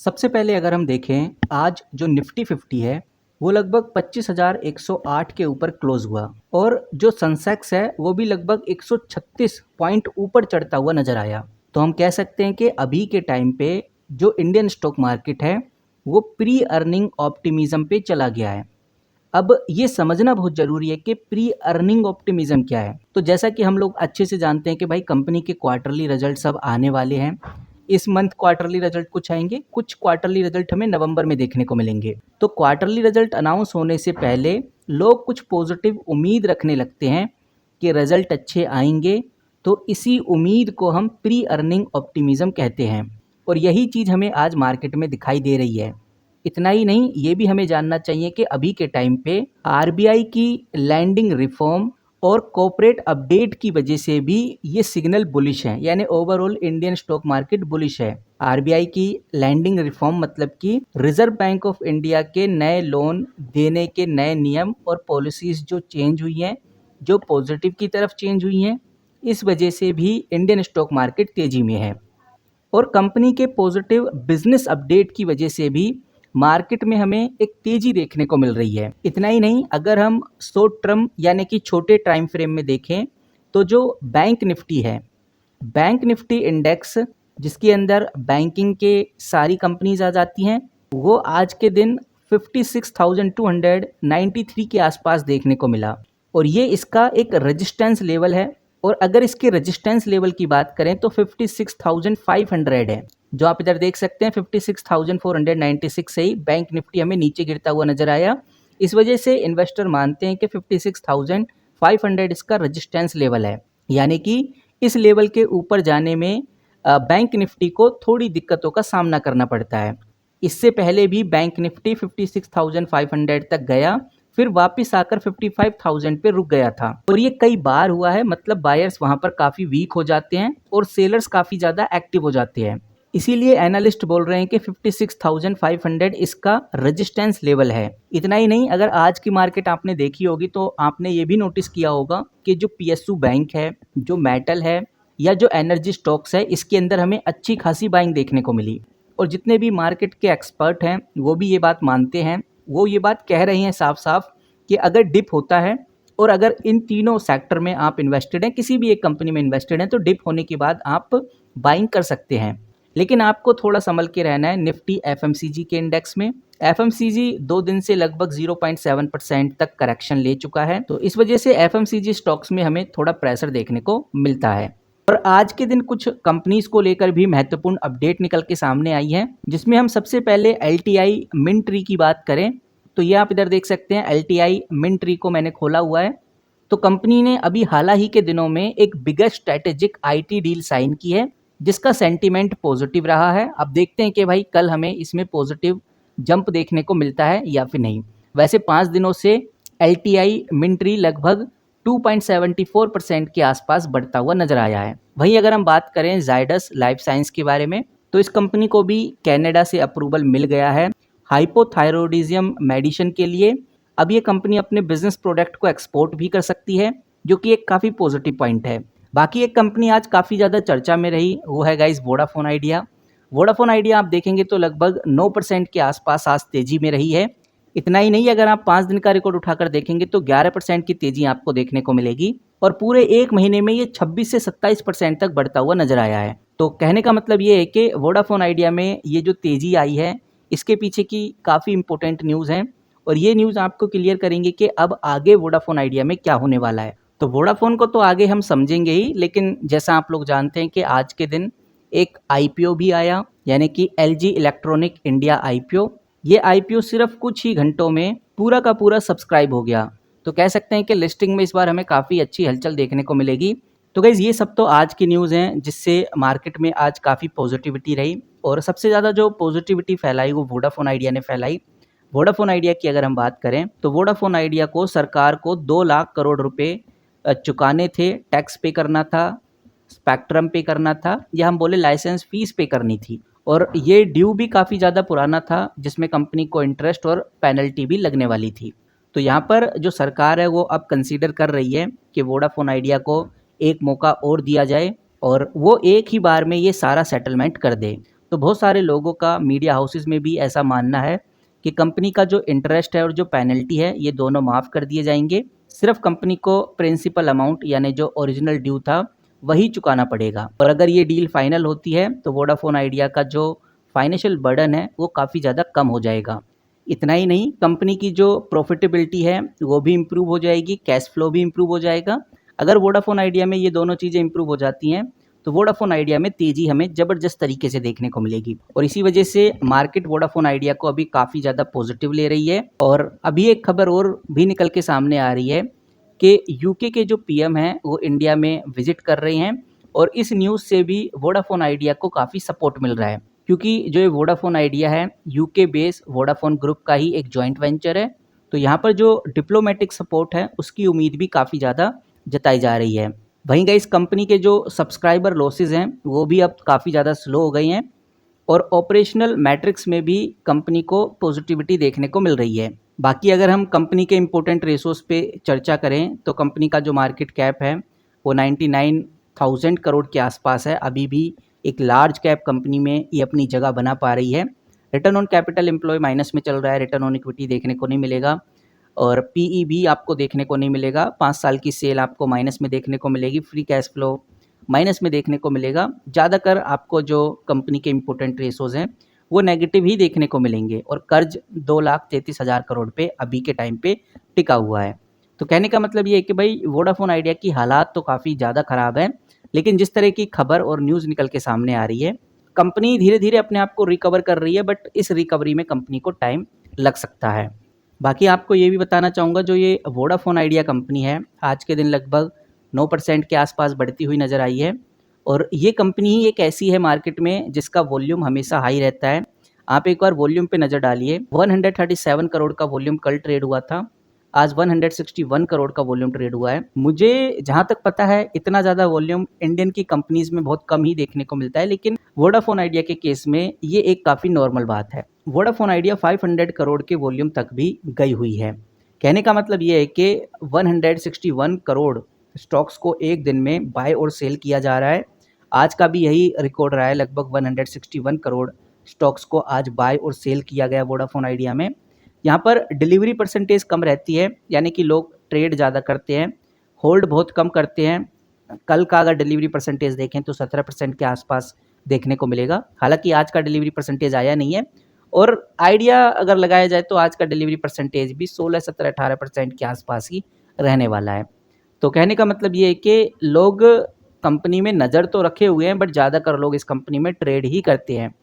सबसे पहले अगर हम देखें, आज जो निफ्टी 50 है वो लगभग 25,108 के ऊपर क्लोज हुआ और जो सेंसेक्स है वो भी लगभग 136 पॉइंट ऊपर चढ़ता हुआ नजर आया। तो हम कह सकते हैं कि अभी के टाइम पे जो इंडियन स्टॉक मार्केट है वो प्री अर्निंग ऑप्टिमिज्म पे चला गया है। अब ये समझना बहुत जरूरी है कि प्री अर्निंग ऑप्टिमिज्म क्या है। तो जैसा कि हम लोग अच्छे से जानते हैं कि भाई कंपनी के क्वार्टरली रिजल्ट सब आने वाले हैं। इस मंथ क्वार्टरली रिजल्ट कुछ आएंगे, कुछ क्वार्टरली रिजल्ट हमें नवंबर में देखने को मिलेंगे। तो क्वार्टरली रिजल्ट अनाउंस होने से पहले लोग कुछ पॉजिटिव उम्मीद रखने लगते हैं कि रिजल्ट अच्छे आएंगे। तो इसी उम्मीद को हम प्री अर्निंग ऑप्टिमिज्म कहते हैं और यही चीज़ हमें आज मार्केट में दिखाई दे रही है। इतना ही नहीं, ये भी हमें जानना चाहिए कि अभी के टाइम पे आरबीआई की लैंडिंग रिफॉर्म और कॉर्पोरेट अपडेट की वजह से भी ये सिग्नल बुलिश है, यानी overall Indian stock market bullish है। आरबीआई की लैंडिंग रिफॉर्म मतलब कि रिजर्व बैंक ऑफ इंडिया के नए लोन देने के नए नियम और पॉलिसीज जो चेंज हुई हैं, जो पॉजिटिव की तरफ चेंज हुई हैं, इस वजह से भी इंडियन स्टॉक मार्केट तेजी में है। और कंपनी के पॉजिटिव बिजनेस अपडेट की वजह से भी मार्केट में हमें एक तेजी देखने को मिल रही है। इतना ही नहीं, अगर हम शॉर्ट टर्म यानी कि छोटे टाइम फ्रेम में देखें तो जो बैंक निफ्टी है, बैंक निफ्टी इंडेक्स जिसके अंदर बैंकिंग के सारी कंपनीज आ जाती हैं, वो आज के दिन 56,293 के आसपास देखने को मिला और ये इसका एक रेजिस्टेंस लेवल है। और अगर इसके रेजिस्टेंस लेवल की बात करें तो 56,500 है, जो आप इधर देख सकते हैं। 56,496 से ही बैंक निफ्टी हमें नीचे गिरता हुआ नजर आया। इस वजह से इन्वेस्टर मानते हैं कि 56,500 इसका रेजिस्टेंस लेवल है, यानी कि इस लेवल के ऊपर जाने में बैंक निफ्टी को थोड़ी दिक्कतों का सामना करना पड़ता है। इससे पहले भी बैंक निफ्टी 56,500 तक गया, फिर वापस आकर 55,000 पे रुक गया था और ये कई बार हुआ है। मतलब बायर्स वहां पर काफी वीक हो जाते हैं और सेलर्स काफी ज्यादा एक्टिव हो जाते हैं। इसीलिए एनालिस्ट बोल रहे हैं कि 56,500 इसका रेजिस्टेंस लेवल है। इतना ही नहीं, अगर आज की मार्केट आपने देखी होगी तो आपने ये भी नोटिस किया होगा कि जो पीएसयू बैंक है, जो मेटल है या जो एनर्जी स्टॉक्स है, इसके अंदर हमें अच्छी खासी बाइंग देखने को मिली। और जितने भी मार्केट के एक्सपर्ट हैं वो भी ये बात मानते हैं, वो ये बात कह रहे हैं साफ साफ कि अगर डिप होता है और अगर इन तीनों सेक्टर में आप इन्वेस्टेड हैं, किसी भी एक कंपनी में इन्वेस्टेड हैं, तो डिप होने के बाद आप बाइंग कर सकते हैं। लेकिन आपको थोड़ा संभल के रहना है। निफ्टी एफएमसीजी के इंडेक्स में एफएमसीजी 2 दिन से लगभग 0.7% तक करेक्शन ले चुका है, तो इस वजह से एफएमसीजी स्टॉक्स में हमें थोड़ा प्रेशर देखने को मिलता है। और आज के दिन कुछ कंपनीज को लेकर भी महत्वपूर्ण अपडेट निकल के सामने आई है, जिसमें हम सबसे पहले एलटीआई मिनट्री की बात करें तो ये आप इधर देख सकते हैं। एलटीआई मिनट्री को मैंने खोला हुआ है। तो कंपनी ने अभी हाल ही के दिनों में एक बिगर स्ट्रेटेजिक आईटी डील साइन की है, जिसका सेंटीमेंट पॉजिटिव रहा है। अब देखते हैं कि भाई कल हमें इसमें पॉजिटिव जंप देखने को मिलता है या फिर नहीं। वैसे 5 दिनों से एलटीआई मिनट्री लगभग 2.74% के आसपास बढ़ता हुआ नजर आया है। वहीं अगर हम बात करें जायडस लाइफ साइंस के बारे में, तो इस कंपनी को भी कनाडा से अप्रूवल मिल गया है हाइपोथायरॉयडिज्म मेडिसिन के लिए। अब ये कंपनी अपने बिजनेस प्रोडक्ट को एक्सपोर्ट भी कर सकती है, जो कि एक काफ़ी पॉजिटिव पॉइंट है। बाकी एक कंपनी आज काफ़ी ज़्यादा चर्चा में रही, वो है guys Vodafone idea. Vodafone idea आप देखेंगे तो लगभग 9% के आसपास आज तेजी में रही है। इतना ही नहीं, अगर आप 5 दिन का रिकॉर्ड उठाकर देखेंगे तो 11% की तेजी आपको देखने को मिलेगी और पूरे एक महीने में ये 26 से 27% तक बढ़ता हुआ नजर आया है। तो कहने का मतलब ये है कि वोडाफोन आइडिया में ये जो तेजी आई है, इसके पीछे की काफ़ी इंपॉर्टेंट न्यूज़ हैं और ये न्यूज़ आपको क्लियर करेंगे कि अब आगे वोडाफोन आइडिया में क्या होने वाला है। तो वोडाफोन को तो आगे हम समझेंगे ही, लेकिन जैसा आप लोग जानते हैं कि आज के दिन एक आईपीओ भी आया, यानी कि एलजी इलेक्ट्रॉनिक इंडिया आईपीओ। ये आईपीओ सिर्फ कुछ ही घंटों में पूरा का पूरा सब्सक्राइब हो गया। तो कह सकते हैं कि लिस्टिंग में इस बार हमें काफ़ी अच्छी हलचल देखने को मिलेगी। तो गाइज ये सब तो आज की न्यूज़ हैं जिससे मार्केट में आज काफ़ी पॉजिटिविटी रही और सबसे ज़्यादा जो पॉजिटिविटी फैलाई वो वोडाफोन आइडिया ने फैलाई। वोडाफोन आइडिया की अगर हम बात करें तो वोडाफोन आइडिया को सरकार को 2 लाख करोड़ रुपए चुकाने थे, टैक्स पे करना था, स्पेक्ट्रम पे करना था, या हम बोले लाइसेंस फीस पे करनी थी। और ये ड्यू भी काफ़ी ज़्यादा पुराना था, जिसमें कंपनी को इंटरेस्ट और पेनल्टी भी लगने वाली थी। तो यहाँ पर जो सरकार है वो अब कंसीडर कर रही है कि वोडाफोन आइडिया को एक मौका और दिया जाए और वो एक ही बार में ये सारा सेटलमेंट कर दे। तो बहुत सारे लोगों का, मीडिया हाउसेस में भी ऐसा मानना है कि कंपनी का जो इंटरेस्ट है और जो पेनल्टी है ये दोनों माफ़ कर दिए जाएंगे। सिर्फ कंपनी को प्रिंसिपल अमाउंट यानी जो ओरिजिनल ड्यू था वही चुकाना पड़ेगा। और अगर ये डील फाइनल होती है तो वोडाफोन आइडिया का जो फाइनेंशियल बर्डन है वो काफ़ी ज़्यादा कम हो जाएगा। इतना ही नहीं, कंपनी की जो प्रॉफिटेबिलिटी है वो भी इम्प्रूव हो जाएगी, कैश फ्लो भी इम्प्रूव हो जाएगा। अगर वोडाफोन आइडिया में ये दोनों चीज़ें इम्प्रूव हो जाती हैं तो वोडाफोन आइडिया में तेज़ी हमें ज़बरदस्त तरीके से देखने को मिलेगी। और इसी वजह से मार्केट वोडाफोन आइडिया को अभी काफ़ी ज़्यादा पॉजिटिव ले रही है। और अभी एक खबर और भी निकल के सामने आ रही है कि यूके के जो पीएम हैं वो इंडिया में विजिट कर रहे हैं, और इस न्यूज़ से भी वोडाफोन आइडिया को काफ़ी सपोर्ट मिल रहा है, क्योंकि जो ये वोडाफोन आइडिया है यूके बेस वोडाफोन ग्रुप का ही एक जॉइंट वेंचर है। तो यहाँ पर जो डिप्लोमेटिक सपोर्ट है उसकी उम्मीद भी काफ़ी ज़्यादा जताई जा रही है। वहीं गाइस, कंपनी के जो सब्सक्राइबर लॉसेज हैं वो भी अब काफ़ी ज़्यादा स्लो हो गई हैं, और ऑपरेशनल मैट्रिक्स में भी कंपनी को पॉजिटिविटी देखने को मिल रही है। बाकी अगर हम कंपनी के इम्पोर्टेंट रेशोज़ पे चर्चा करें तो कंपनी का जो मार्केट कैप है वो 99,000 करोड़ के आसपास है। अभी भी एक लार्ज कैप कंपनी में ये अपनी जगह बना पा रही है। Return on capital employ minus में चल रहा है, रिटर्न ऑन इक्विटी देखने को नहीं मिलेगा, और पीई भी आपको देखने को नहीं मिलेगा। 5 साल की सेल आपको माइनस में देखने को मिलेगी, फ्री कैश फ्लो माइनस में देखने को मिलेगा। ज़्यादातर आपको जो कंपनी के इम्पोर्टेंट रेशोज़ हैं वो नेगेटिव ही देखने को मिलेंगे, और कर्ज 2,33,000 करोड़ पे अभी के टाइम पे टिका हुआ है। तो कहने का मतलब ये है कि भाई वोडाफोन आइडिया की हालात तो काफ़ी ज़्यादा ख़राब है, लेकिन जिस तरह की खबर और न्यूज़ निकल के सामने आ रही है, कंपनी धीरे धीरे अपने आप को रिकवर कर रही है, बट इस रिकवरी में कंपनी को टाइम लग सकता है। बाकी आपको ये भी बताना चाहूँगा, जो ये वोडाफोन आइडिया कंपनी है आज के दिन लगभग 9% के आसपास बढ़ती हुई नज़र आई है, और ये कंपनी ही एक ऐसी है मार्केट में जिसका वॉल्यूम हमेशा हाई रहता है। आप एक बार वॉल्यूम पे नज़र डालिए, 137 करोड़ का वॉल्यूम कल ट्रेड हुआ था, आज 161 करोड़ का वॉल्यूम ट्रेड हुआ है। मुझे जहाँ तक पता है इतना ज़्यादा वॉल्यूम इंडियन की कंपनीज़ में बहुत कम ही देखने को मिलता है, लेकिन वोडाफोन आइडिया के केस में ये एक काफ़ी नॉर्मल बात है। वोडाफोन आइडिया 500 करोड़ के वॉल्यूम तक भी गई हुई है। कहने का मतलब ये है कि 161 करोड़ स्टॉक्स को एक दिन में बाय और सेल किया जा रहा है। आज का भी यही रिकॉर्ड रहा है, लगभग 161 करोड़ स्टॉक्स को आज बाय और सेल किया गया वोडाफोन आइडिया में। यहाँ पर डिलीवरी परसेंटेज कम रहती है, यानी कि लोग ट्रेड ज़्यादा करते हैं, होल्ड बहुत कम करते हैं। कल का अगर डिलीवरी परसेंटेज देखें तो 17% के आसपास देखने को मिलेगा। हालांकि आज का डिलीवरी परसेंटेज आया नहीं है, और आइडिया अगर लगाया जाए तो आज का डिलीवरी परसेंटेज भी 16, 17, 18% के आसपास ही रहने वाला है। तो कहने का मतलब ये है कि लोग कंपनी में नज़र तो रखे हुए हैं, बट ज़्यादातर लोग इस कंपनी में ट्रेड ही करते हैं।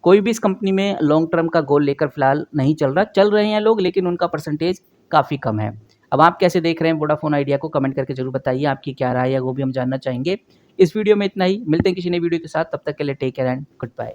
कोई भी इस कंपनी में लॉन्ग टर्म का गोल लेकर फिलहाल नहीं चल रहा। चल रहे हैं लोग, लेकिन उनका परसेंटेज काफ़ी कम है। अब आप कैसे देख रहे हैं वोडाफोन आइडिया को, कमेंट करके ज़रूर बताइए। आपकी क्या राय है वो भी हम जानना चाहेंगे। इस वीडियो में इतना ही, मिलते हैं किसी नई वीडियो के साथ। तब तक के लिए take care and good bye.